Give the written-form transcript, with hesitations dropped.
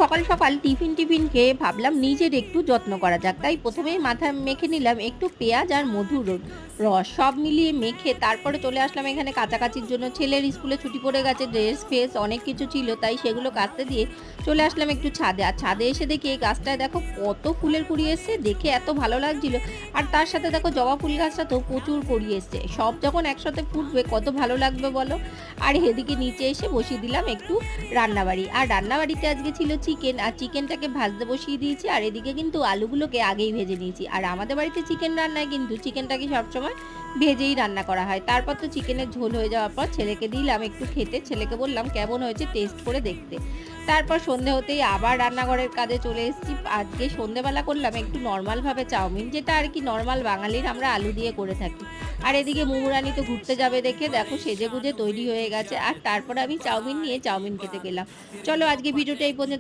সকাল সকাল টিফিন খেয়ে ভাবলাম নিজের একটু যত্ন করা যাক। তাই প্রথমেই মাথায় মেখে নিলাম একটু পেঁয়াজ আর মধুর রস। সব মিলিয়ে মেখে তারপরে চলে আসলাম এখানে কাচাকাচির জন্য। ছেলের স্কুলে ছুটি পড়ে গেছে, ড্রেস-ফ্রেস অনেক কিছু ছিল। তাই সেগুলো কাচতে দিয়ে চলে আসলাম একটু ছাদে। আর ছাদে এসে দেখি এই গাছটায় দেখো কত ফুলের কুঁড়ি এসছে। দেখে এত ভালো লাগছিল। আর তার সাথে দেখো জবা ফুল গাছটাতেও প্রচুর কুঁড়ি এসছে। সব যখন একসাথে ফুটবে কত ভালো লাগবে বলো? আর এদিকে নিচে এসে বসিয়ে দিলাম একটু রান্নাবাড়ি। আর রান্নাবাড়িতে আজকে ছিল চিকেন, আর চিকেনটাকে ভাজতে বসিয়ে দিয়েছি। আর এদিকে কিন্তু আলুগুলোকে আগেই ভেজে নিয়েছি। আর আমাদের বাড়িতে চিকেন রান্নায় কিন্তু চিকেনটাকে সবসময় ভেজেই রান্না করা হয়। তারপর তো চিকেনের ঝোল হয়ে যাওয়ার পর ছেলেকে দিলাম একটু খেতে। ছেলেকে বললাম কেমন হয়েছে টেস্ট করে দেখতে। তারপর সন্ধে হতেই আবার রান্নাঘরের কাজে চলে এসেছি। আজকে সন্ধেবেলা করলাম একটু নরমালভাবে চাউমিন, যেটা আর কি নরমাল বাঙালির আমরা আলু দিয়ে করে থাকি। আর এদিকে মুমুরানি তো ঘুরতে যাবে দেখে দেখো সেজেগুজে তৈরি হয়ে গেছে। আর তারপর আমি চাউমিন নিয়ে চাউমিন খেতে গেলাম। চলো আজকে ভিডিওটা এই পর্যন্ত।